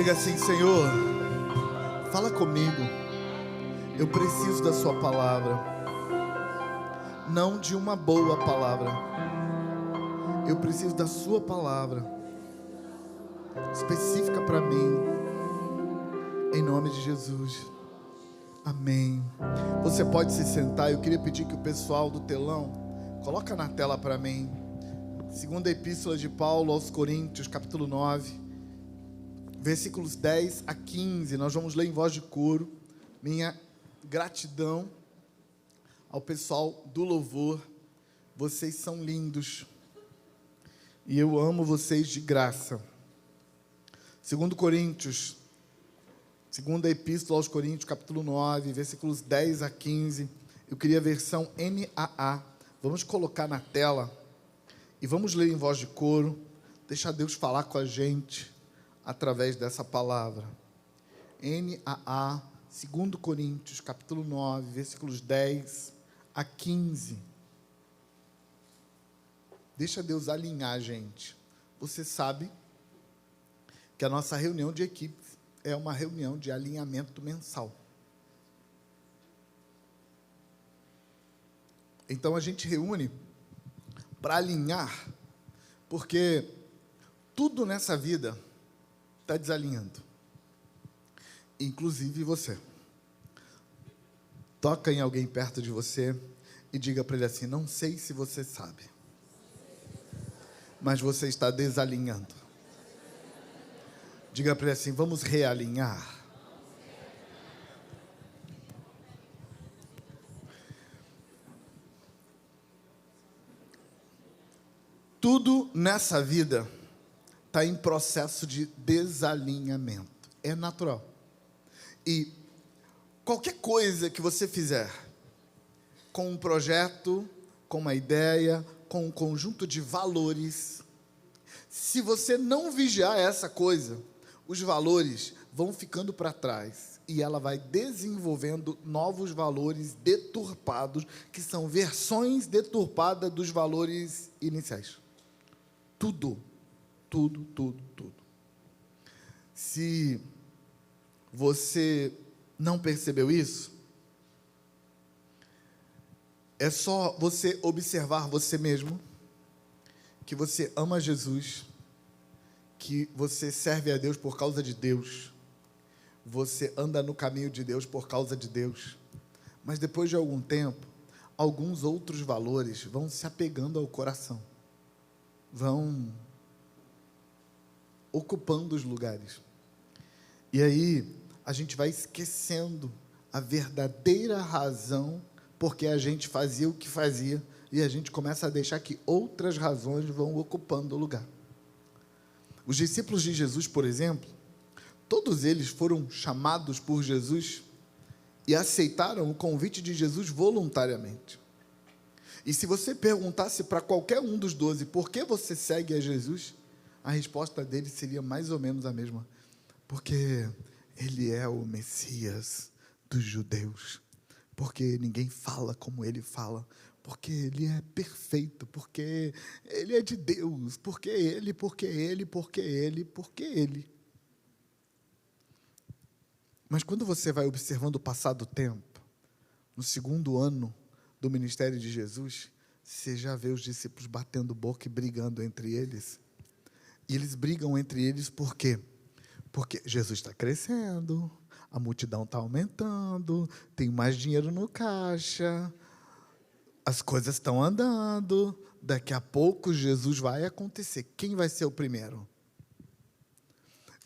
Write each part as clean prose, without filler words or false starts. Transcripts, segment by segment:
Diga assim: Senhor, fala comigo. Eu preciso da sua palavra, não de uma boa palavra. Eu preciso da sua palavra específica para mim, em nome de Jesus. Amém. Você pode se sentar. Eu queria pedir que o pessoal do telão coloca na tela para mim. Segunda Epístola de Paulo aos Coríntios, capítulo 9, versículos 10 a 15. Nós vamos ler em voz de coro. Minha gratidão ao pessoal do louvor. Vocês são lindos e eu amo vocês de graça. Segunda Epístola aos Coríntios, capítulo 9, versículos 10 a 15. Eu queria a versão NAA. Vamos colocar na tela e vamos ler em voz de coro. Deixa Deus falar com a gente através dessa palavra. NAA, 2 Coríntios, capítulo 9, versículos 10 a 15. Deixa Deus alinhar a gente. Você sabe que a nossa reunião de equipe é uma reunião de alinhamento mensal. Então a gente reúne para alinhar, porque tudo nessa vida está desalinhando, inclusive você. Toca em alguém perto de você e diga para ele assim: não sei se você sabe, mas você está desalinhando. Diga para ele assim: vamos realinhar. Tudo nessa vida está em processo de desalinhamento. É natural. E qualquer coisa que você fizer com um projeto, com uma ideia, com um conjunto de valores, se você não vigiar essa coisa, os valores vão ficando para trás e ela vai desenvolvendo novos valores deturpados, que são versões deturpadas dos valores iniciais. Tudo. Se você não percebeu isso, é só você observar você mesmo, que você ama Jesus, que você serve a Deus por causa de Deus, você anda no caminho de Deus por causa de Deus, mas depois de algum tempo, alguns outros valores vão se apegando ao coração, vão ocupando os lugares, e aí a gente vai esquecendo a verdadeira razão porque a gente fazia o que fazia, e a gente começa a deixar que outras razões vão ocupando o lugar. Os discípulos de Jesus, por exemplo, todos eles foram chamados por Jesus e aceitaram o convite de Jesus voluntariamente. E se você perguntasse para qualquer um dos 12 por que você segue a Jesus, a resposta dele seria mais ou menos a mesma: porque ele é o Messias dos judeus, porque ninguém fala como ele fala, porque ele é perfeito, porque ele é de Deus, porque ele. Mas quando você vai observando o passar do tempo, no segundo ano do ministério de Jesus, você já vê os discípulos batendo boca e brigando entre eles. E eles brigam entre eles por quê? Porque Jesus está crescendo, a multidão está aumentando, tem mais dinheiro no caixa, as coisas estão andando, daqui a pouco Jesus vai acontecer. Quem vai ser o primeiro?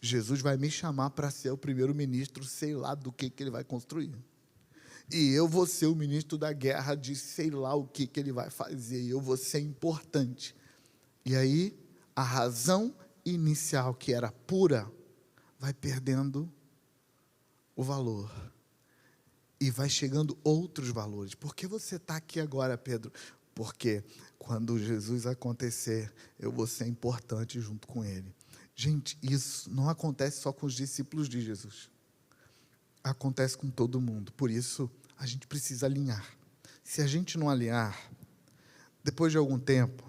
Jesus vai me chamar para ser o primeiro-ministro, sei lá do que ele vai construir. E eu vou ser o ministro da guerra de sei lá o que ele vai fazer, e eu vou ser importante. E aí, a razão inicial, que era pura, vai perdendo o valor. E vai chegando outros valores. Por que você está aqui agora, Pedro? Porque quando Jesus acontecer, eu vou ser importante junto com ele. Gente, isso não acontece só com os discípulos de Jesus. Acontece com todo mundo. Por isso, a gente precisa alinhar. Se a gente não alinhar, depois de algum tempo,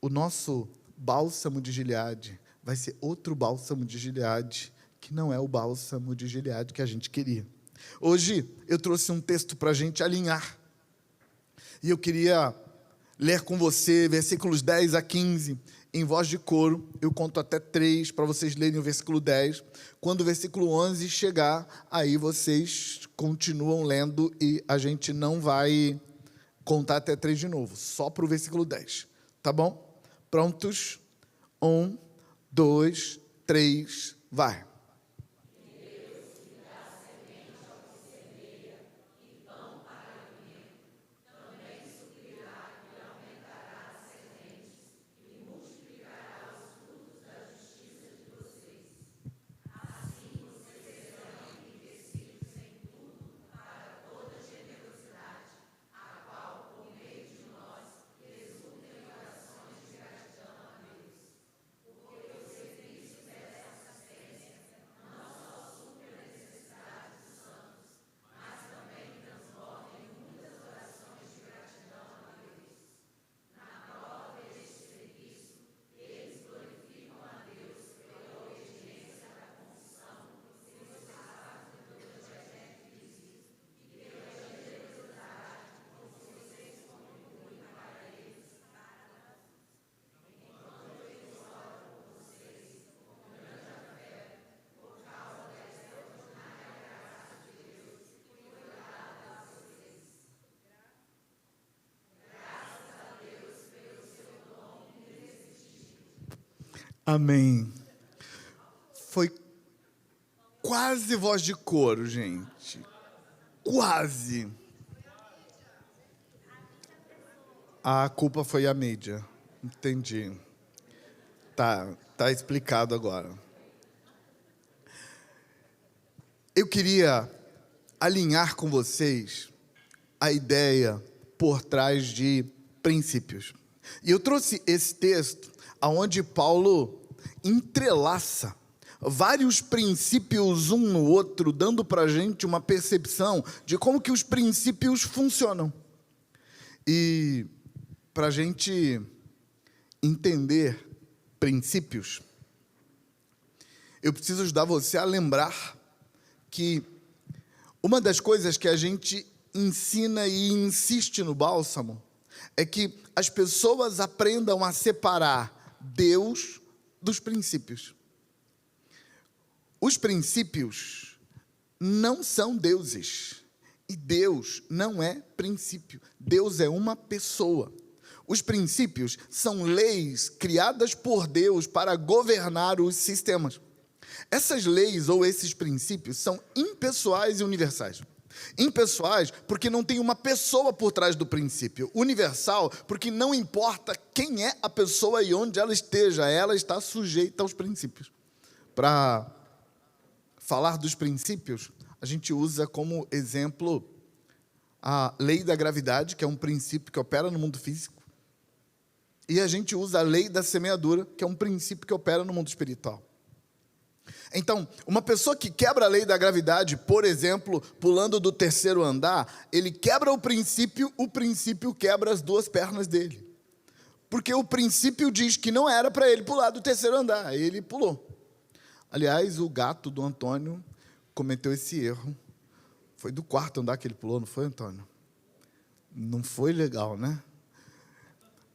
o nosso bálsamo de Gileade vai ser outro bálsamo de Gileade, que não é o bálsamo de Gileade que a gente queria. Hoje eu trouxe um texto para a gente alinhar. E eu queria ler com você versículos 10 a 15, em voz de coro. Eu conto até 3 para vocês lerem o versículo 10. Quando o versículo 11 chegar, aí vocês continuam lendo e a gente não vai contar até 3 de novo, só para o versículo 10. Tá bom? Prontos? 1, 2, 3, vai. Amém. Foi quase voz de coro, gente. Quase. A culpa foi a mídia. Entendi. Tá explicado agora. Eu queria alinhar com vocês a ideia por trás de princípios. E eu trouxe esse texto onde Paulo entrelaça vários princípios um no outro, dando para a gente uma percepção de como que os princípios funcionam. E para a gente entender princípios, eu preciso ajudar você a lembrar que uma das coisas que a gente ensina e insiste no bálsamo é que as pessoas aprendam a separar Deus dos princípios. Os princípios não são deuses. E Deus não é princípio. Deus é uma pessoa. Os princípios são leis criadas por Deus para governar os sistemas. Essas leis ou esses princípios são impessoais e universais. Impessoais porque não tem uma pessoa por trás do princípio. Universal porque não importa quem é a pessoa e onde ela esteja, ela está sujeita aos princípios. Para falar dos princípios, a gente usa como exemplo a lei da gravidade, que é um princípio que opera no mundo físico. E a gente usa a lei da semeadura, que é um princípio que opera no mundo espiritual. Então, uma pessoa que quebra a lei da gravidade, por exemplo, pulando do 3º andar, ele quebra o princípio quebra as 2 pernas dele. Porque o princípio diz que não era para ele pular do 3º andar, ele pulou. Aliás, o gato do Antônio cometeu esse erro. Foi do 4º andar que ele pulou, não foi, Antônio? Não foi legal, né?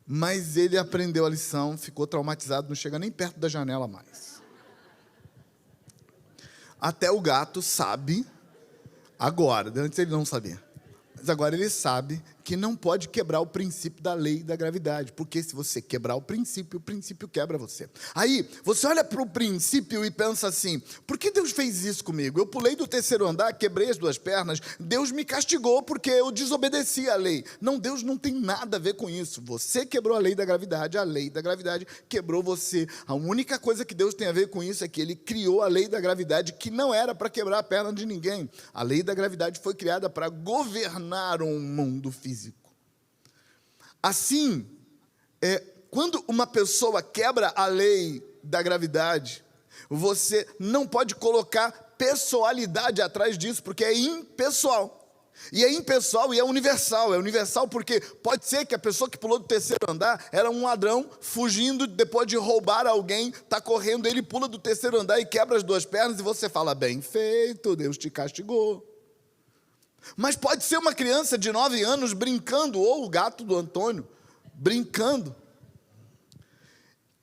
Mas ele aprendeu a lição, ficou traumatizado, não chega nem perto da janela mais. Até o gato sabe, agora, antes ele não sabia, mas agora ele sabe que não pode quebrar o princípio da lei da gravidade, porque se você quebrar o princípio quebra você. Aí, você olha para o princípio e pensa assim, por que Deus fez isso comigo? Eu pulei do 3º andar, quebrei as 2 pernas, Deus me castigou porque eu desobedeci à lei. Não, Deus não tem nada a ver com isso. Você quebrou a lei da gravidade quebrou você. A única coisa que Deus tem a ver com isso é que Ele criou a lei da gravidade, que não era para quebrar a perna de ninguém. A lei da gravidade foi criada para governar um mundo físico. Assim, quando uma pessoa quebra a lei da gravidade, você não pode colocar pessoalidade atrás disso, porque é impessoal. E é impessoal e é universal. É universal porque pode ser que a pessoa que pulou do terceiro andar era um ladrão fugindo depois de roubar alguém, está correndo, ele pula do terceiro andar e quebra as duas pernas e você fala, bem feito, Deus te castigou. Mas pode ser uma criança de 9 anos brincando, ou o gato do Antônio, brincando,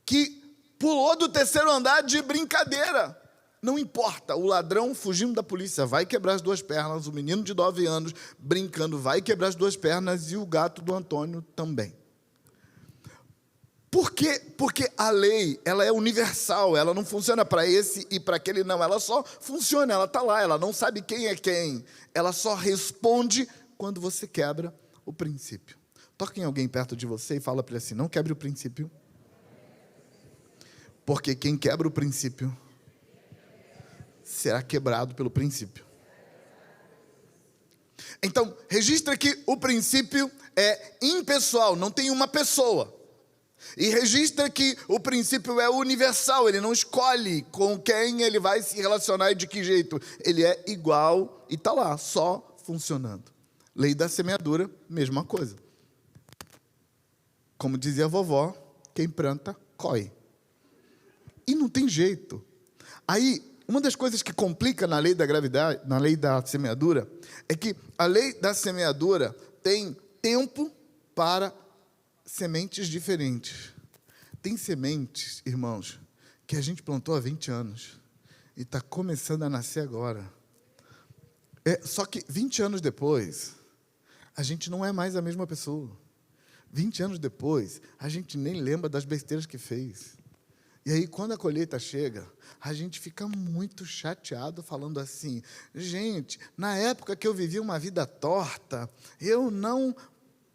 que pulou do terceiro andar de brincadeira. Não importa, o ladrão fugindo da polícia vai quebrar as duas pernas, o menino de 9 anos brincando vai quebrar as duas pernas e o gato do Antônio também. Por quê? Porque a lei, ela é universal, ela não funciona para esse e para aquele não, ela só funciona, ela está lá, ela não sabe quem é quem, ela só responde quando você quebra o princípio. Toca em alguém perto de você e fala para ele assim, não quebre o princípio, porque quem quebra o princípio será quebrado pelo princípio. Então, registra que o princípio é impessoal, não tem uma pessoa. E registra que o princípio é universal, ele não escolhe com quem ele vai se relacionar e de que jeito. Ele é igual e está lá, só funcionando. Lei da semeadura, mesma coisa. Como dizia a vovó, quem planta, colhe. E não tem jeito. Aí, uma das coisas que complica na lei da gravidade, na lei da semeadura, é que a lei da semeadura tem tempo para sementes diferentes. Tem sementes, irmãos, que a gente plantou há 20 anos e está começando a nascer agora. Só que 20 anos depois, a gente não é mais a mesma pessoa. 20 anos depois, a gente nem lembra das besteiras que fez. E aí, quando a colheita chega, a gente fica muito chateado, falando assim, gente, na época que eu vivi uma vida torta, eu não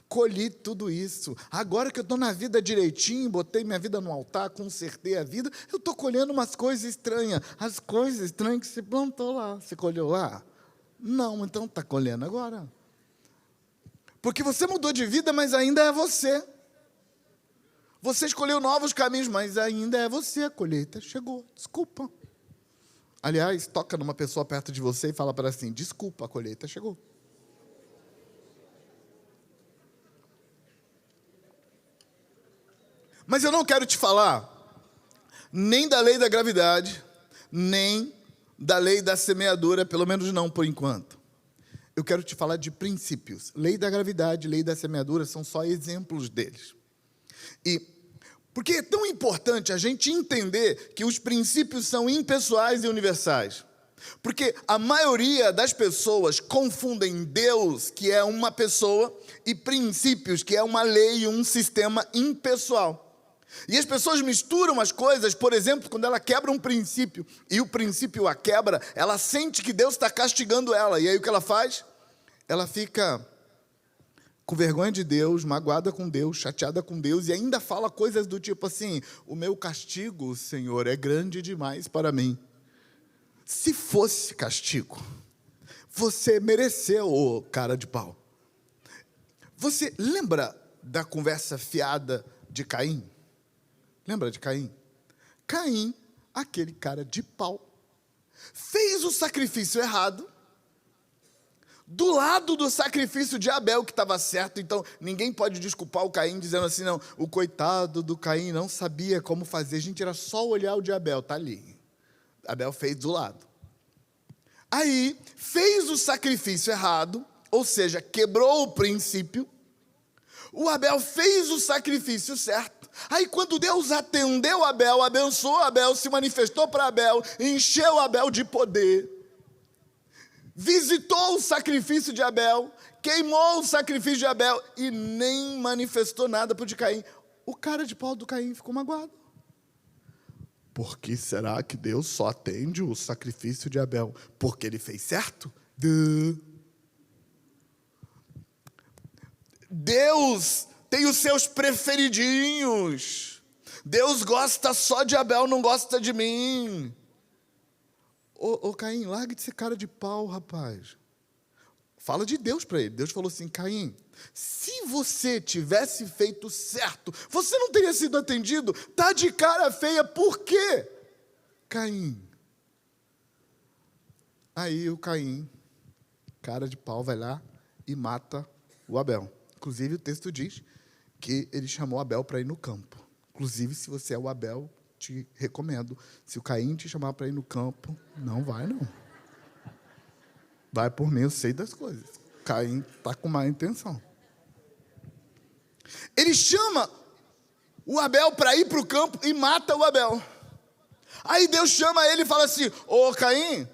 colhi tudo isso. Agora que eu estou na vida direitinho, botei minha vida no altar, consertei a vida, eu estou colhendo umas coisas estranhas. As coisas estranhas que você plantou lá, você colheu lá? Não, então está colhendo agora. Porque você mudou de vida, mas ainda é você. Você escolheu novos caminhos, mas ainda é você. A colheita chegou, desculpa. Aliás, toca numa pessoa perto de você e fala para ela assim, desculpa, a colheita chegou. Mas eu não quero te falar nem da lei da gravidade, nem da lei da semeadura, pelo menos não por enquanto. Eu quero te falar de princípios. Lei da gravidade, lei da semeadura são só exemplos deles. E porque é tão importante a gente entender que os princípios são impessoais e universais. Porque a maioria das pessoas confundem Deus, que é uma pessoa, e princípios, que é uma lei e um sistema impessoal. E as pessoas misturam as coisas, por exemplo, quando ela quebra um princípio, e o princípio a quebra, ela sente que Deus está castigando ela. E aí o que ela faz? Ela fica com vergonha de Deus, magoada com Deus, chateada com Deus, e ainda fala coisas do tipo assim, o meu castigo, Senhor, é grande demais para mim. Se fosse castigo, você mereceu, ô cara de pau. Você lembra da conversa fiada de Caim? Lembra de Caim? Caim, aquele cara de pau, fez o sacrifício errado, do lado do sacrifício de Abel, que estava certo. Então, ninguém pode desculpar o Caim, dizendo assim, não, o coitado do Caim não sabia como fazer. Gente, era só olhar o de Abel, está ali. Abel fez do lado. Aí, fez o sacrifício errado, ou seja, quebrou o princípio. O Abel fez o sacrifício certo. Aí, quando Deus atendeu Abel, abençoou Abel, se manifestou para Abel, encheu Abel de poder, visitou o sacrifício de Abel, queimou o sacrifício de Abel e nem manifestou nada para o de Caim. O cara de pau do Caim ficou magoado. Por que será que Deus só atende o sacrifício de Abel? Porque ele fez certo? Deus tem os seus preferidinhos. Deus gosta só de Abel, não gosta de mim. Ô Caim, larga de ser cara de pau, rapaz. Fala de Deus para ele. Deus falou assim, Caim, se você tivesse feito certo, você não teria sido atendido? Tá de cara feia, por quê? Caim. Aí o Caim cara de pau vai lá e mata o Abel. Inclusive, o texto diz que ele chamou Abel para ir no campo. Inclusive, se você é o Abel, te recomendo. Se o Caim te chamar para ir no campo, não vai, não. Vai por mim, eu sei das coisas. Caim está com má intenção. Ele chama o Abel para ir para o campo e mata o Abel. Aí Deus chama ele e fala assim: ô Caim,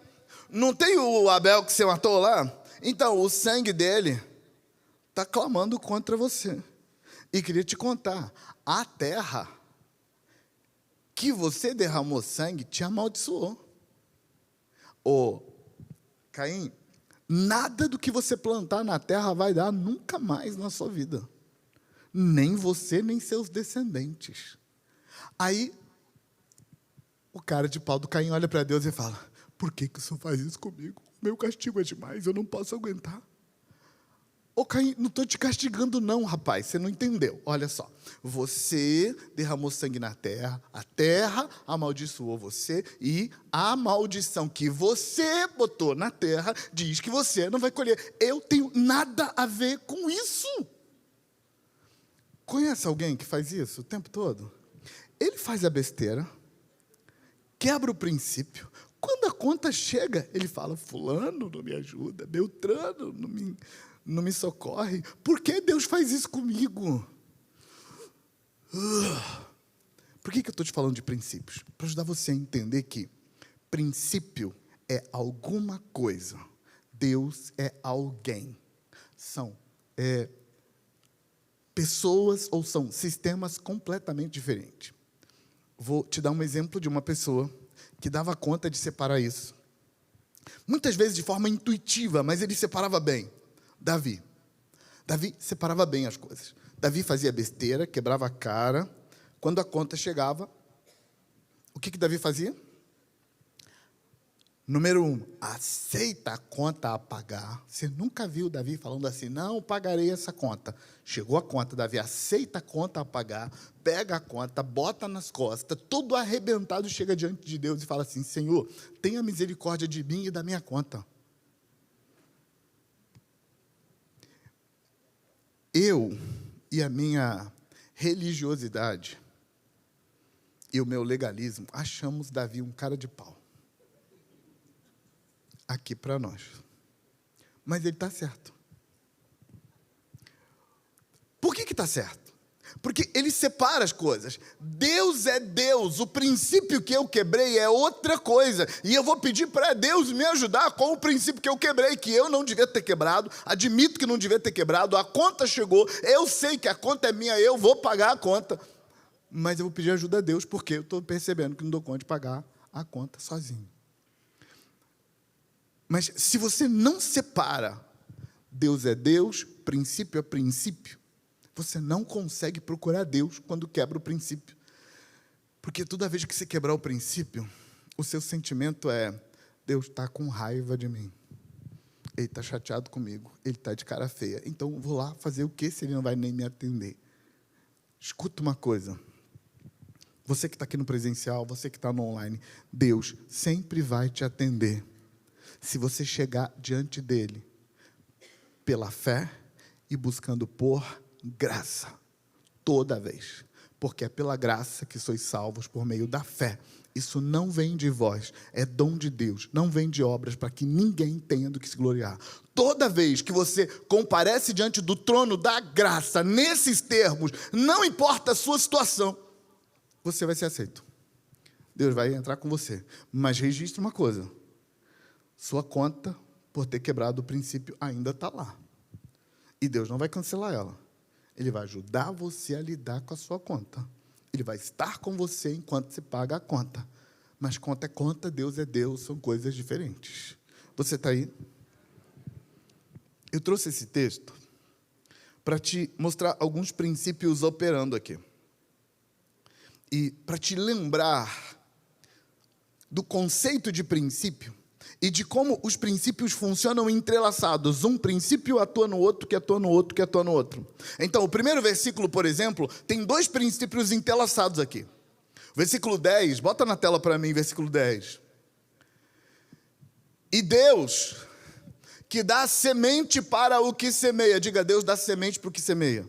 não tem o Abel que você matou lá? Então, o sangue dele está clamando contra você. E queria te contar, a terra que você derramou sangue te amaldiçoou. Ô Caim, nada do que você plantar na terra vai dar nunca mais na sua vida. Nem você, nem seus descendentes. Aí, o cara de pau do Caim olha para Deus e fala: por que o Senhor faz isso comigo? Meu castigo é demais, eu não posso aguentar. Ô Caim, não estou te castigando não, rapaz, você não entendeu. Olha só, você derramou sangue na terra, a terra amaldiçoou você, e a maldição que você botou na terra diz que você não vai colher. Eu tenho nada a ver com isso. Conhece alguém que faz isso o tempo todo? Ele faz a besteira, quebra o princípio. Quando a conta chega, ele fala: fulano não me ajuda, Beltrano não me socorre. Por que Deus faz isso comigo? Por que eu estou te falando de princípios? Para ajudar você a entender que princípio é alguma coisa, Deus é alguém. São pessoas ou são sistemas completamente diferentes. Vou te dar um exemplo de uma pessoa que dava conta de separar isso. Muitas vezes de forma intuitiva, mas ele separava bem. Davi separava bem as coisas. Davi fazia besteira, quebrava a cara. Quando a conta chegava, o que Davi fazia? Número 1, aceita a conta a pagar. Você nunca viu Davi falando assim: não, pagarei essa conta. Chegou a conta, Davi aceita a conta a pagar, pega a conta, bota nas costas, todo arrebentado, chega diante de Deus e fala assim: Senhor, tenha misericórdia de mim e da minha conta. Eu e a minha religiosidade e o meu legalismo achamos Davi um cara de pau. Aqui para nós. Mas ele está certo. Por que está certo? Porque ele separa as coisas. Deus é Deus. O princípio que eu quebrei é outra coisa. E eu vou pedir para Deus me ajudar com o princípio que eu quebrei, que eu não devia ter quebrado. Admito que não devia ter quebrado. A conta chegou. Eu sei que a conta é minha. Eu vou pagar a conta. Mas eu vou pedir ajuda a Deus, porque eu estou percebendo que não dou conta de pagar a conta sozinho. Mas se você não separa, Deus é Deus, princípio é princípio, você não consegue procurar Deus quando quebra o princípio. Porque toda vez que você quebrar o princípio, o seu sentimento é: Deus está com raiva de mim. Ele está chateado comigo. Ele está de cara feia. Então, vou lá fazer o quê se ele não vai nem me atender? Escuta uma coisa. Você que está aqui no presencial, você que está no online, Deus sempre vai te atender. Se você chegar diante dele pela fé e buscando por graça, toda vez, porque é pela graça que sois salvos por meio da fé. Isso não vem de vós, é dom de Deus, não vem de obras para que ninguém tenha do que se gloriar. Toda vez que você comparece diante do trono da graça, nesses termos, não importa a sua situação, você vai ser aceito. Deus vai entrar com você, mas registre uma coisa: sua conta, por ter quebrado o princípio, ainda está lá. E Deus não vai cancelar ela. Ele vai ajudar você a lidar com a sua conta. Ele vai estar com você enquanto você paga a conta. Mas conta é conta, Deus é Deus, são coisas diferentes. Você está aí? Eu trouxe esse texto para te mostrar alguns princípios operando aqui. E para te lembrar do conceito de princípio, e de como os princípios funcionam entrelaçados. Um princípio atua no outro, que atua no outro, que atua no outro. Então, o primeiro versículo, por exemplo, tem dois princípios entrelaçados aqui. Versículo 10, bota na tela para mim, versículo 10. E Deus, que dá semente para o que semeia. Diga, Deus dá semente para o que semeia.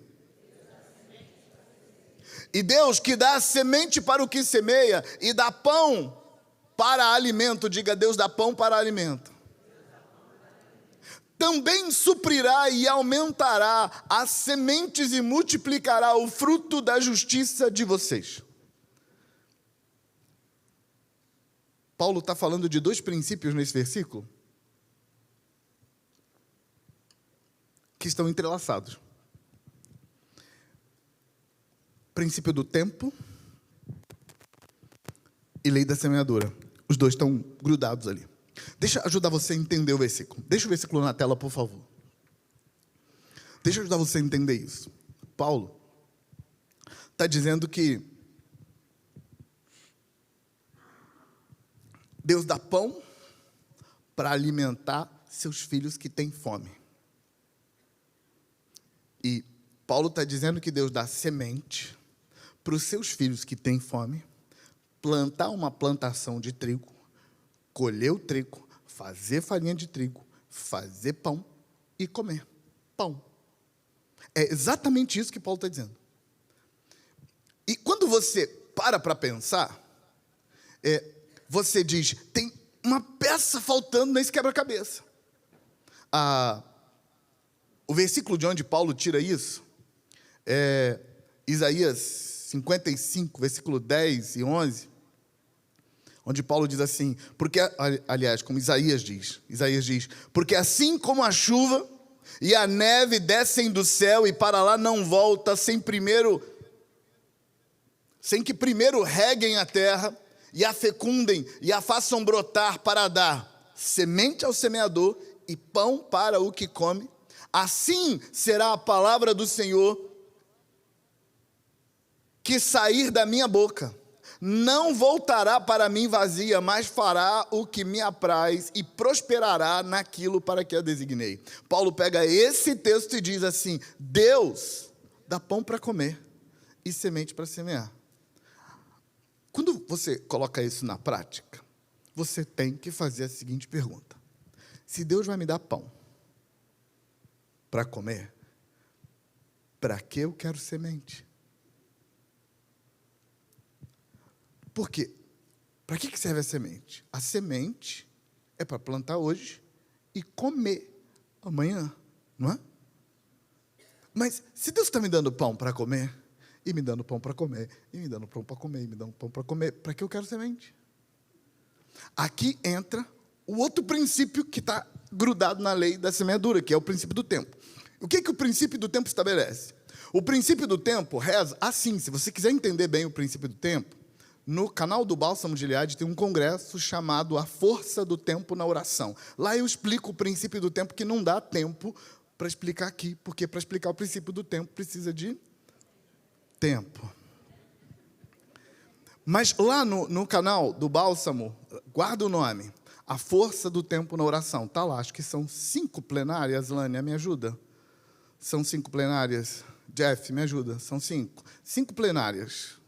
E Deus que dá semente para o que semeia e dá pão para alimento. Diga, Deus dá pão para alimento. Também suprirá e aumentará as sementes e multiplicará o fruto da justiça de vocês. Paulo está falando de dois princípios nesse versículo que estão entrelaçados. Princípio do tempo e lei da semeadura. Os dois estão grudados ali. Deixa eu ajudar você a entender o versículo. Deixa o versículo na tela, por favor. Deixa eu ajudar você a entender isso. Paulo está dizendo que Deus dá pão para alimentar seus filhos que têm fome. E Paulo está dizendo que Deus dá semente para os seus filhos que têm fome, plantar uma plantação de trigo, colher o trigo, fazer farinha de trigo, fazer pão e comer pão. É exatamente isso que Paulo está dizendo. E quando você para pensar, você diz, tem uma peça faltando nesse quebra-cabeça. O versículo de onde Paulo tira isso é Isaías 55, versículo 10 e 11, onde Paulo diz assim, porque, aliás, como Isaías diz, porque assim como a chuva e a neve descem do céu e para lá não volta sem que primeiro reguem a terra e a fecundem e a façam brotar para dar semente ao semeador e pão para o que come, assim será a palavra do Senhor que sair da minha boca. Não voltará para mim vazia, mas fará o que me apraz e prosperará naquilo para que a designei. Paulo pega esse texto e diz assim, Deus dá pão para comer e semente para semear. Quando você coloca isso na prática, você tem que fazer a seguinte pergunta. Se Deus vai me dar pão para comer, para que eu quero semente? Por quê? Para que serve a semente? A semente é para plantar hoje e comer amanhã, não é? Mas se Deus está me dando pão para comer, e me dando pão para comer, e me dando pão para comer, e me dando pão para comer, para que eu quero semente? Aqui entra o outro princípio que está grudado na lei da semeadura, que é o princípio do tempo. O que o princípio do tempo estabelece? O princípio do tempo reza assim, se você quiser entender bem o princípio do tempo, no canal do Bálsamo de Gileade tem um congresso chamado A Força do Tempo na Oração. Lá eu explico o princípio do tempo, que não dá tempo para explicar aqui, porque para explicar o princípio do tempo precisa de tempo. Mas lá no canal do Bálsamo, guarda o nome, A Força do Tempo na Oração. Está lá, acho que são 5 plenárias, Lânia, me ajuda? São 5 plenárias. Jeff, me ajuda? São 5. 5 plenárias.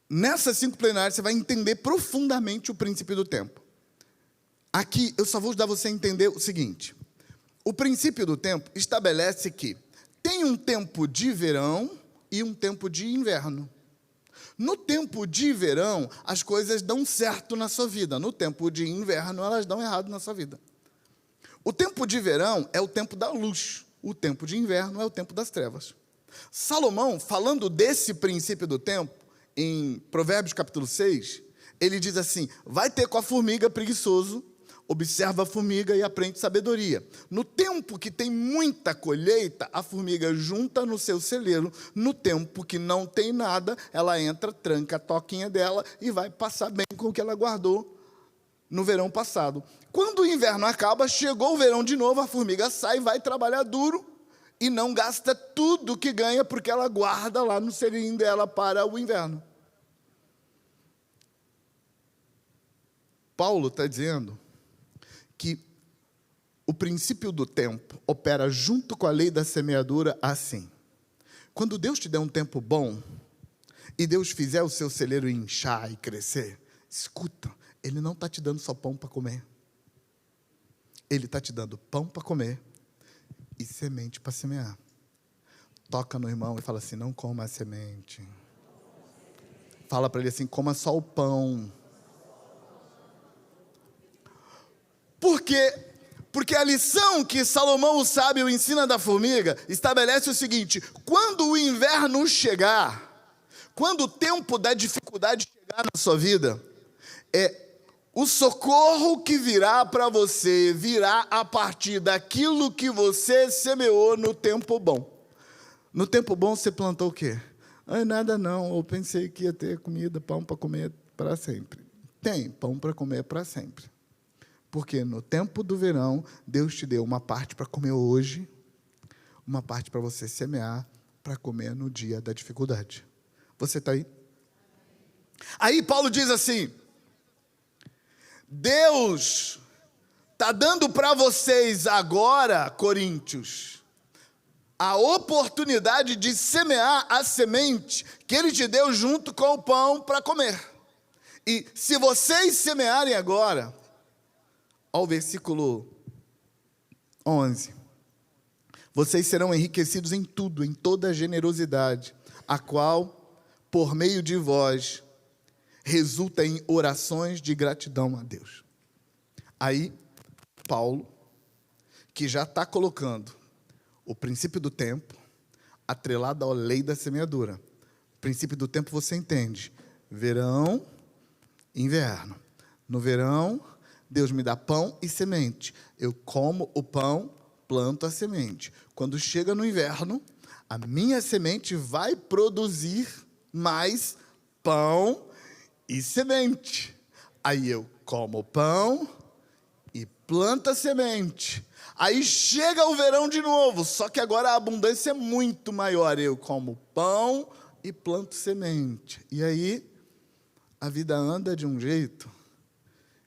Nessas 5 plenárias você vai entender profundamente o princípio do tempo. Aqui eu só vou ajudar você a entender o seguinte: o princípio do tempo estabelece que tem um tempo de verão e um tempo de inverno. No tempo de verão, as coisas dão certo na sua vida. No tempo de inverno, elas dão errado na sua vida. O tempo de verão é o tempo da luz. O tempo de inverno é o tempo das trevas. Salomão, falando desse princípio do tempo, em Provérbios capítulo 6, ele diz assim, vai ter com a formiga preguiçoso, observa a formiga e aprende sabedoria. No tempo que tem muita colheita, a formiga junta no seu celeiro. No tempo que não tem nada, ela entra, tranca a toquinha dela e vai passar bem com o que ela guardou no verão passado. Quando o inverno acaba, chegou o verão de novo, a formiga sai, vai trabalhar duro e não gasta tudo que ganha, porque ela guarda lá no celeirinho dela para o inverno. Paulo está dizendo que o princípio do tempo opera junto com a lei da semeadura assim. Quando Deus te der um tempo bom, e Deus fizer o seu celeiro inchar e crescer, escuta, Ele não está te dando só pão para comer. Ele está te dando pão para comer e semente para semear. Toca no irmão e fala assim, não coma a semente. Fala para ele assim, coma só o pão. Por quê? Porque a lição que Salomão, o sábio, ensina da formiga, estabelece o seguinte: quando o inverno chegar, quando o tempo da dificuldade chegar na sua vida, o socorro que virá para você, virá a partir daquilo que você semeou no tempo bom. No tempo bom você plantou o quê? Nada não, eu pensei que ia ter comida, pão para comer para sempre. Tem pão para comer para sempre. Porque no tempo do verão, Deus te deu uma parte para comer hoje, uma parte para você semear, para comer no dia da dificuldade. Você está aí? Aí Paulo diz assim, Deus está dando para vocês agora, Coríntios, a oportunidade de semear a semente que Ele te deu junto com o pão para comer. E se vocês semearem agora, ao versículo 11, vocês serão enriquecidos em tudo, em toda a generosidade, a qual, por meio de vós, resulta em orações de gratidão a Deus. Aí, Paulo, que já está colocando o princípio do tempo, atrelado à lei da semeadura. O princípio do tempo você entende. Verão, inverno. No verão, Deus me dá pão e semente. Eu como o pão, planto a semente. Quando chega no inverno, a minha semente vai produzir mais pão e semente. Aí eu como o pão e planto a semente. Aí chega o verão de novo, só que agora a abundância é muito maior. Eu como pão e planto semente. E aí a vida anda de um jeito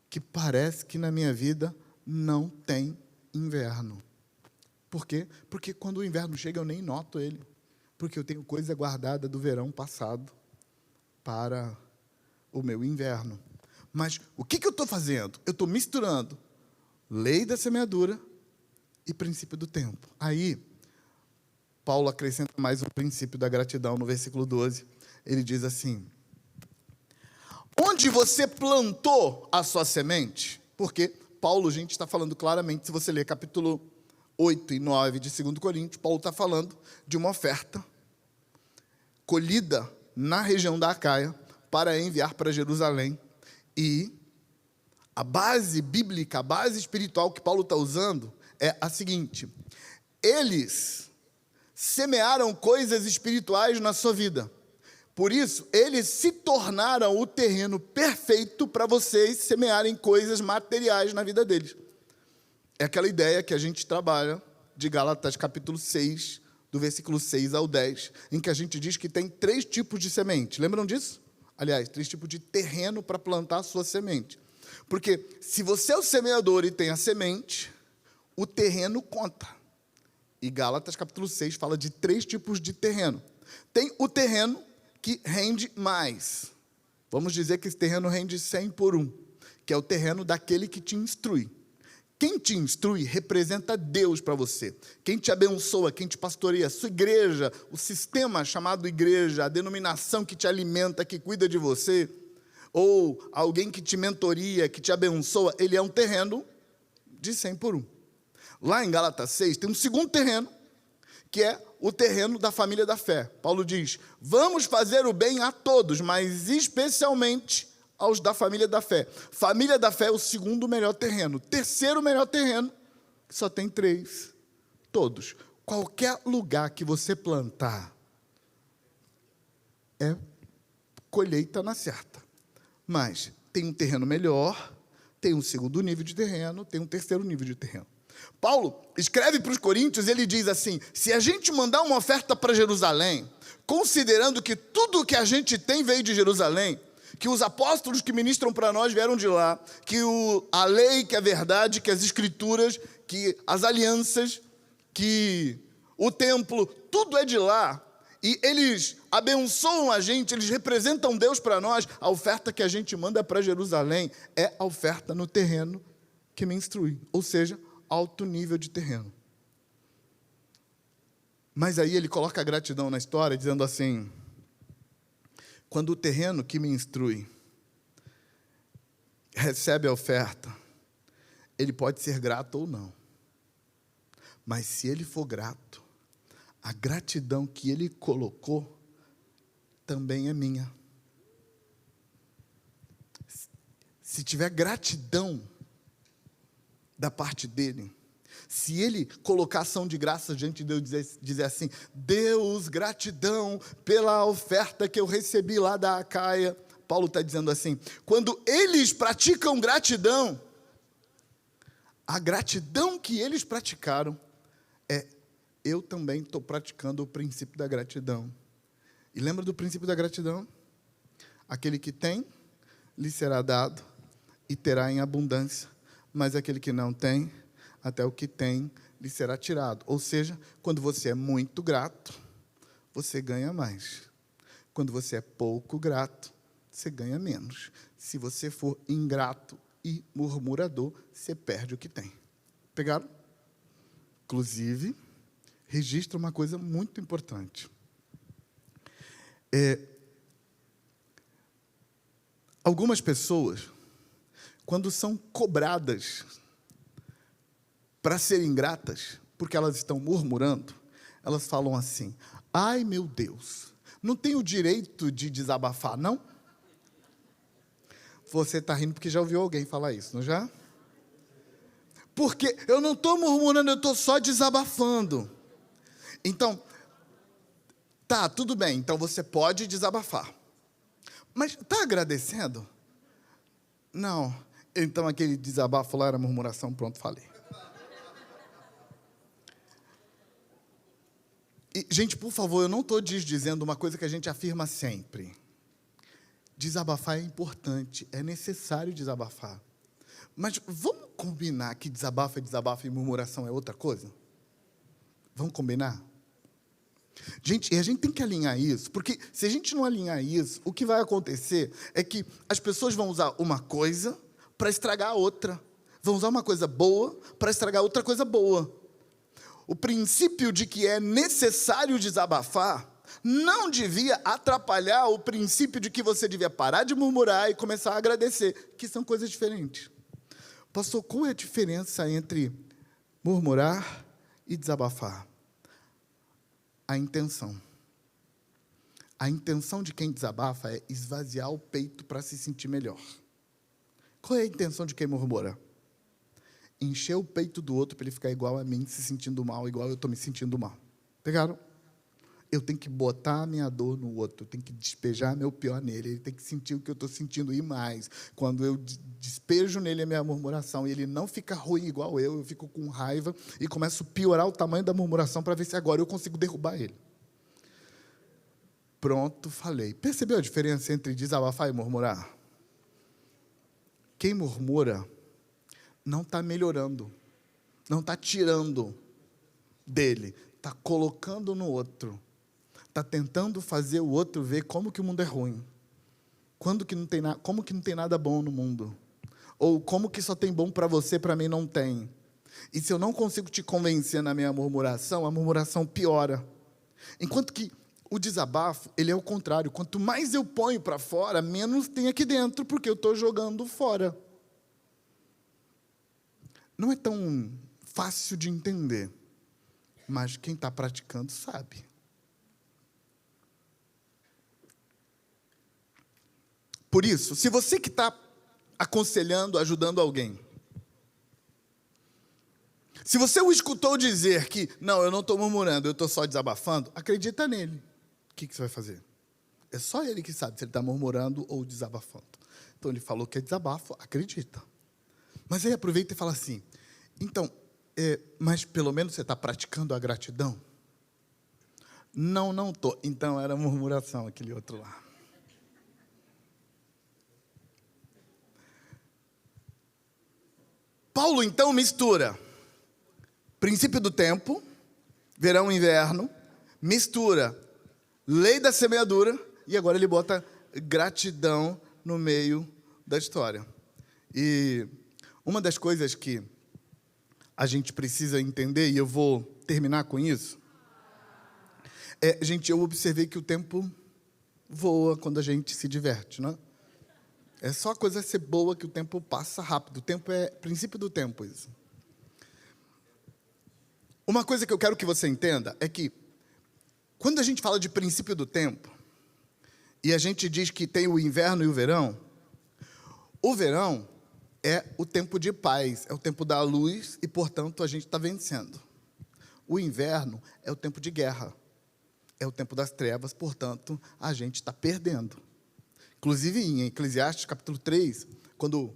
que parece que na minha vida não tem inverno. Por quê? Porque quando o inverno chega eu nem noto ele. Porque eu tenho coisa guardada do verão passado para o meu inverno. Mas o que eu estou fazendo? Eu estou misturando lei da semeadura e princípio do tempo. Aí, Paulo acrescenta mais um princípio da gratidão no versículo 12. Ele diz assim, onde você plantou a sua semente, porque Paulo, gente, está falando claramente, se você ler capítulo 8 e 9 de 2 Coríntios, Paulo está falando de uma oferta colhida na região da Acaia para enviar para Jerusalém. E a base bíblica, a base espiritual que Paulo está usando é a seguinte: eles semearam coisas espirituais na sua vida. Por isso, eles se tornaram o terreno perfeito para vocês semearem coisas materiais na vida deles. É aquela ideia que a gente trabalha de Gálatas capítulo 6, do versículo 6 ao 10, em que a gente diz que tem 3 tipos de semente. Lembram disso? Aliás, 3 tipos de terreno para plantar a sua semente. Porque se você é o semeador e tem a semente, o terreno conta. E Gálatas capítulo 6 fala de 3 tipos de terreno. Tem o terreno que rende mais. Vamos dizer que esse terreno rende 100 por 1, que é o terreno daquele que te instrui. Quem te instrui representa Deus para você. Quem te abençoa, quem te pastoreia, a sua igreja, o sistema chamado igreja, a denominação que te alimenta, que cuida de você, ou alguém que te mentoria, que te abençoa, ele é um terreno de 100 por 1. Lá em Gálatas 6 tem um segundo terreno, que é o terreno da família da fé. Paulo diz, vamos fazer o bem a todos, mas especialmente aos da família da fé. Família da fé é o segundo melhor terreno. Terceiro melhor terreno, só tem 3. Todos. Qualquer lugar que você plantar é colheita na certa. Mas tem um terreno melhor, tem um segundo nível de terreno, tem um terceiro nível de terreno. Paulo escreve para os coríntios, ele diz assim, se a gente mandar uma oferta para Jerusalém, considerando que tudo que a gente tem veio de Jerusalém, que os apóstolos que ministram para nós vieram de lá, que a lei, que a verdade, que as escrituras, que as alianças, que o templo, tudo é de lá, e eles abençoam a gente, eles representam Deus para nós, a oferta que a gente manda para Jerusalém é a oferta no terreno que me instrui, ou seja, alto nível de terreno. Mas aí ele coloca a gratidão na história, dizendo assim: quando o terreno que me instrui recebe a oferta, ele pode ser grato ou não. Mas se ele for grato, a gratidão que ele colocou também é minha. Se tiver gratidão da parte dele, se ele colocar ação de graça diante de Deus, dizer assim: Deus, gratidão pela oferta que eu recebi lá da Acaia. Paulo está dizendo assim: quando eles praticam gratidão, a gratidão que eles praticaram eu também estou praticando o princípio da gratidão. E lembra do princípio da gratidão? Aquele que tem, lhe será dado e terá em abundância. Mas aquele que não tem, até o que tem, lhe será tirado. Ou seja, quando você é muito grato, você ganha mais. Quando você é pouco grato, você ganha menos. Se você for ingrato e murmurador, você perde o que tem. Pegaram? Inclusive, registra uma coisa muito importante. Algumas pessoas, quando são cobradas para serem gratas, porque elas estão murmurando, elas falam assim: ai, meu Deus, não tenho o direito de desabafar, não? Você está rindo porque já ouviu alguém falar isso, não já? Porque eu não estou murmurando, eu estou só desabafando. Então, tá, tudo bem, então você pode desabafar. Mas está agradecendo? Não. Então aquele desabafo lá era murmuração, pronto, falei. E, gente, por favor, eu não estou dizendo uma coisa que a gente afirma sempre. Desabafar é importante, é necessário desabafar. Mas vamos combinar que desabafo é desabafo e murmuração é outra coisa? Vamos combinar? Gente, e a gente tem que alinhar isso, porque se a gente não alinhar isso, o que vai acontecer é que as pessoas vão usar uma coisa para estragar a outra. Vão usar uma coisa boa para estragar outra coisa boa. O princípio de que é necessário desabafar não devia atrapalhar o princípio de que você devia parar de murmurar e começar a agradecer, que são coisas diferentes. Pastor, qual é a diferença entre murmurar e desabafar? A intenção. A intenção de quem desabafa é esvaziar o peito para se sentir melhor. Qual é a intenção de quem murmura? Encher o peito do outro para ele ficar igual a mim, se sentindo mal, igual eu estou me sentindo mal. Pegaram? Eu tenho que botar a minha dor no outro, eu tenho que despejar meu pior nele, ele tem que sentir o que eu estou sentindo e mais. Quando eu despejo nele a minha murmuração e ele não fica ruim igual eu fico com raiva e começo a piorar o tamanho da murmuração para ver se agora eu consigo derrubar ele. Pronto, falei. Percebeu a diferença entre desabafar e murmurar? Quem murmura não está melhorando, não está tirando dele, está colocando no outro. Está tentando fazer o outro ver como que o mundo é ruim. Como que não tem nada bom no mundo. Ou como que só tem bom para você, para mim não tem. E se eu não consigo te convencer na minha murmuração, a murmuração piora. Enquanto que o desabafo, ele é o contrário. Quanto mais eu ponho para fora, menos tem aqui dentro, porque eu estou jogando fora. Não é tão fácil de entender, mas quem está praticando sabe. Por isso, se você que está aconselhando, ajudando alguém, se você o escutou dizer que, não, eu não estou murmurando, eu estou só desabafando, acredita nele. O que você vai fazer? É só ele que sabe se ele está murmurando ou desabafando. Então, ele falou que é desabafo, acredita. Mas aí aproveita e fala assim, então, mas pelo menos você está praticando a gratidão? Não, não estou. Então, era murmuração, aquele outro lá. Paulo, então, mistura princípio do tempo, verão e inverno, mistura lei da semeadura, e agora ele bota gratidão no meio da história. E uma das coisas que a gente precisa entender, e eu vou terminar com isso. Gente, eu observei que o tempo voa quando a gente se diverte, né? É só a coisa ser boa que o tempo passa rápido. O tempo é princípio do tempo, isso. Uma coisa que eu quero que você entenda é que, quando a gente fala de princípio do tempo, e a gente diz que tem o inverno e o verão é o tempo de paz, é o tempo da luz e, portanto, a gente está vencendo. O inverno é o tempo de guerra, é o tempo das trevas, portanto, a gente está perdendo. Inclusive, em Eclesiastes, capítulo 3, quando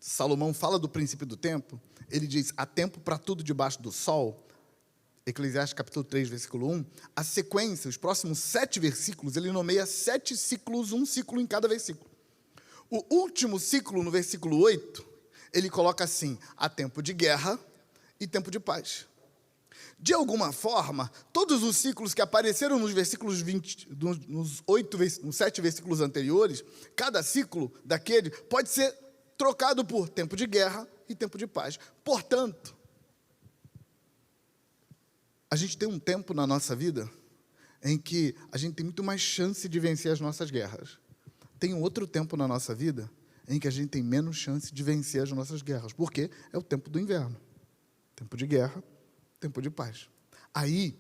Salomão fala do princípio do tempo, ele diz, há tempo para tudo debaixo do sol. Eclesiastes, capítulo 3, versículo 1, a sequência, os próximos 7 versículos, ele nomeia 7 ciclos, um ciclo em cada versículo. O último ciclo, no versículo 8, ele coloca assim, há tempo de guerra e tempo de paz. De alguma forma, todos os ciclos que apareceram nos versículos 20, nos 7 versículos anteriores, cada ciclo daquele pode ser trocado por tempo de guerra e tempo de paz. Portanto, a gente tem um tempo na nossa vida em que a gente tem muito mais chance de vencer as nossas guerras. Tem um outro tempo na nossa vida em que a gente tem menos chance de vencer as nossas guerras. Por quê? É o tempo do inverno. Tempo de guerra, tempo de paz. Aí,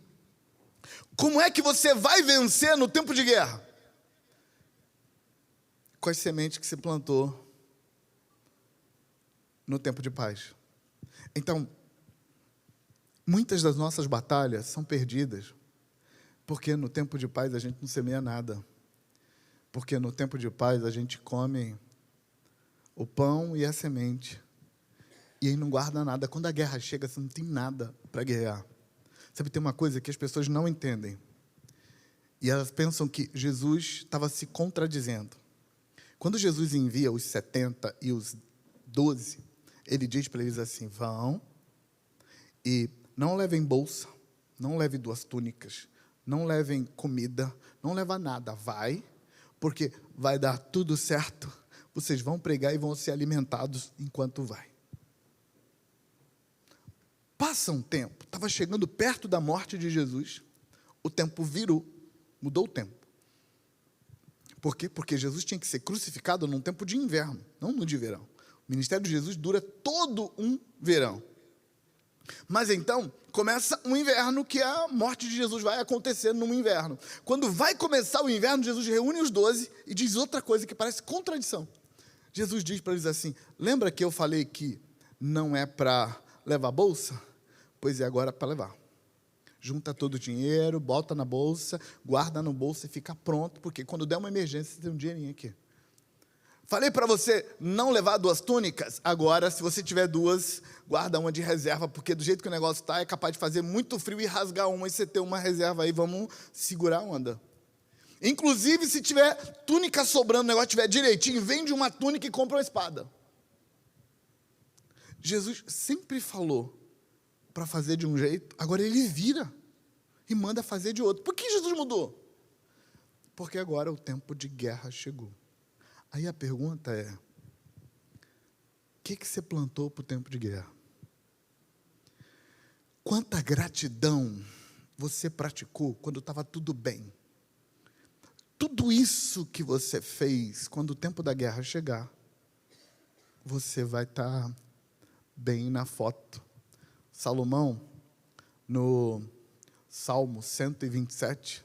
como é que você vai vencer no tempo de guerra? Com as sementes que se plantou no tempo de paz. Então, muitas das nossas batalhas são perdidas porque no tempo de paz a gente não semeia nada. Porque no tempo de paz a gente come o pão e a semente. E aí não guarda nada. Quando a guerra chega, você não tem nada para guerrear. Sabe, tem uma coisa que as pessoas não entendem. E elas pensam que Jesus estava se contradizendo. Quando Jesus envia os 70 e os 12, ele diz para eles assim, vão e não levem bolsa, não levem 2 túnicas, não levem comida, não leva nada, vai, porque vai dar tudo certo, vocês vão pregar e vão ser alimentados enquanto vai. Passa um tempo, estava chegando perto da morte de Jesus, o tempo virou, mudou o tempo. Por quê? Porque Jesus tinha que ser crucificado num tempo de inverno, não no de verão. O ministério de Jesus dura todo um verão. Mas então, começa um inverno, que a morte de Jesus vai acontecer num inverno. Quando vai começar o inverno, Jesus reúne os 12 e diz outra coisa que parece contradição. Jesus diz para eles assim, lembra que eu falei que não é para levar bolsa? Pois é, agora é para levar. Junta todo o dinheiro, bota na bolsa, guarda no bolso e fica pronto, porque quando der uma emergência, você tem um dinheirinho aqui. Falei para você não levar 2 túnicas, agora, se você tiver 2, guarda uma de reserva, porque do jeito que o negócio está, é capaz de fazer muito frio e rasgar uma, e você ter uma reserva aí, vamos segurar a onda. Inclusive, se tiver túnica sobrando, o negócio estiver direitinho, vende uma túnica e compra uma espada. Jesus sempre falou para fazer de um jeito, agora ele vira e manda fazer de outro. Por que Jesus mudou? Porque agora o tempo de guerra chegou. Aí a pergunta é, o que você plantou para o tempo de guerra? Quanta gratidão você praticou quando estava tudo bem? Tudo isso que você fez, quando o tempo da guerra chegar, você vai estar bem na foto. Salomão, no Salmo 127,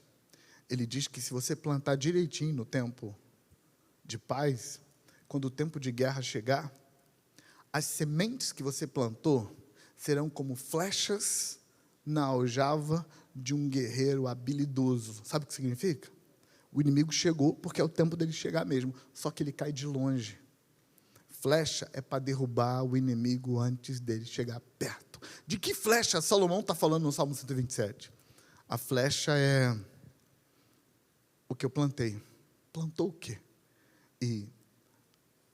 ele diz que se você plantar direitinho no tempo de paz, quando o tempo de guerra chegar, as sementes que você plantou serão como flechas na aljava de um guerreiro habilidoso. Sabe o que significa? O inimigo chegou porque é o tempo dele chegar mesmo, só que ele cai de longe. Flecha é para derrubar o inimigo antes dele chegar perto. De que flecha Salomão está falando no Salmo 127? A flecha é o que eu plantei. Plantou o quê? E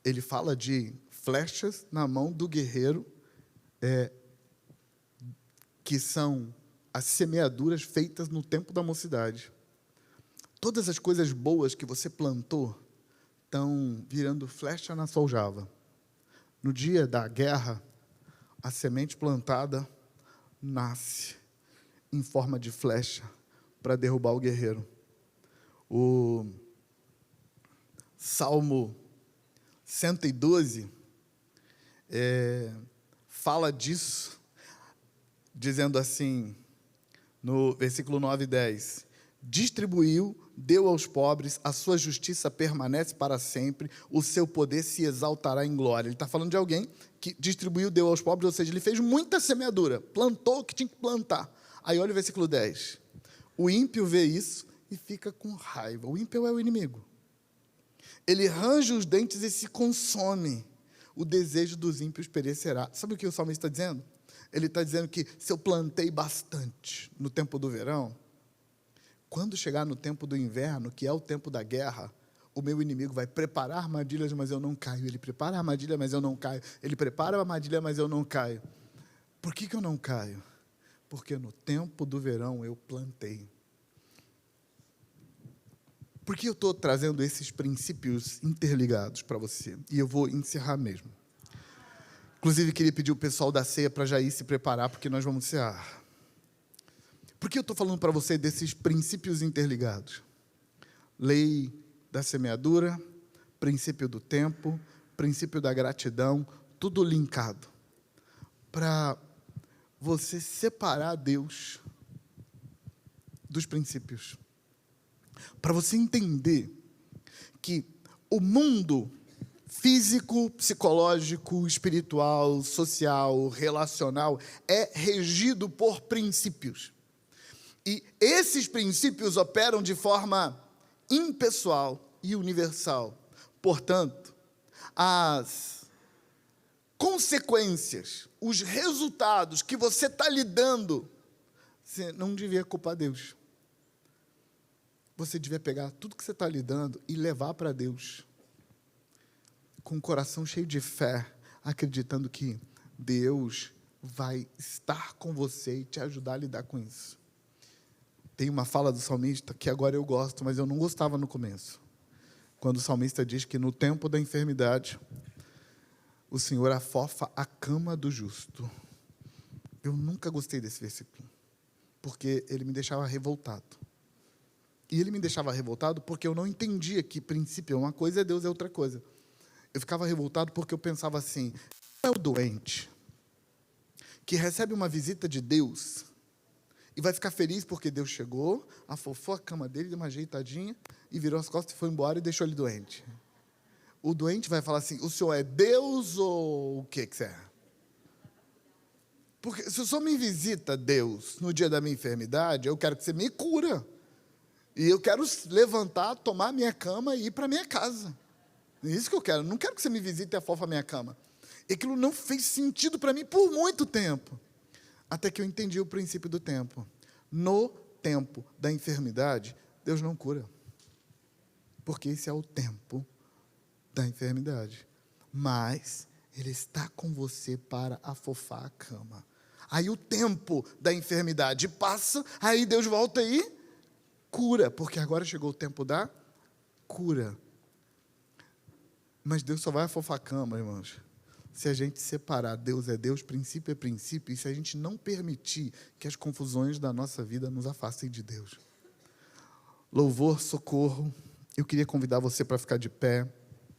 ele fala de flechas na mão do guerreiro, que são as semeaduras feitas no tempo da mocidade. Todas as coisas boas que você plantou estão virando flecha na sua aljava. No dia da guerra, a semente plantada nasce em forma de flecha para derrubar o guerreiro. O Salmo 112 fala disso, dizendo assim, no versículo 9 e 10, distribuiu, deu aos pobres, a sua justiça permanece para sempre, o seu poder se exaltará em glória. Ele está falando de alguém que distribuiu, deu aos pobres, ou seja, ele fez muita semeadura, plantou o que tinha que plantar. Aí olha o versículo 10, o ímpio vê isso e fica com raiva. O ímpio é o inimigo. Ele range os dentes e se consome. O desejo dos ímpios perecerá. Sabe o que o salmista está dizendo? Ele está dizendo que se eu plantei bastante no tempo do verão, quando chegar no tempo do inverno, que é o tempo da guerra, o meu inimigo vai preparar armadilhas, mas eu não caio. Ele prepara a armadilha, mas eu não caio. Ele prepara a armadilha, mas eu não caio. Por que eu não caio? Porque no tempo do verão eu plantei. Por que eu estou trazendo esses princípios interligados para você? E eu vou encerrar mesmo. Inclusive, queria pedir o pessoal da ceia para já ir se preparar, porque nós vamos cear. Por que eu estou falando para você desses princípios interligados? Lei da semeadura, princípio do tempo, princípio da gratidão, tudo linkado. Para você separar Deus dos princípios. Para você entender que o mundo físico, psicológico, espiritual, social, relacional é regido por princípios. E esses princípios operam de forma impessoal e universal. Portanto, as consequências, os resultados que você está lidando, você não devia culpar Deus. Você devia pegar tudo que você está lidando e levar para Deus, com o coração cheio de fé, acreditando que Deus vai estar com você e te ajudar a lidar com isso. Tem uma fala do salmista que agora eu gosto, mas eu não gostava no começo. Quando o salmista diz que no tempo da enfermidade, o Senhor afofa a cama do justo. Eu nunca gostei desse versículo, porque ele me deixava revoltado. E ele me deixava revoltado porque eu não entendia que princípio é uma coisa e Deus é outra coisa. Eu ficava revoltado porque eu pensava assim, é o doente que recebe uma visita de Deus e vai ficar feliz porque Deus chegou, afofou a cama dele, deu uma ajeitadinha e virou as costas e foi embora e deixou ele doente. O doente vai falar assim, o senhor é Deus ou o que você é? Porque se o senhor me visita, Deus, no dia da minha enfermidade, eu quero que você me cura. E eu quero levantar, tomar a minha cama e ir para a minha casa. É isso que eu quero. Não quero que você me visite e afofa a minha cama. E aquilo não fez sentido para mim por muito tempo. Até que eu entendi o princípio do tempo. No tempo da enfermidade, Deus não cura. Porque esse é o tempo da enfermidade. Mas Ele está com você para afofar a cama. Aí o tempo da enfermidade passa, aí Deus volta e cura, porque agora chegou o tempo da cura. Mas Deus só vai afofar a cama, irmãos, se a gente separar Deus é Deus, princípio é princípio, e se a gente não permitir que as confusões da nossa vida nos afastem de Deus. Louvor, socorro. Eu queria convidar você para ficar de pé.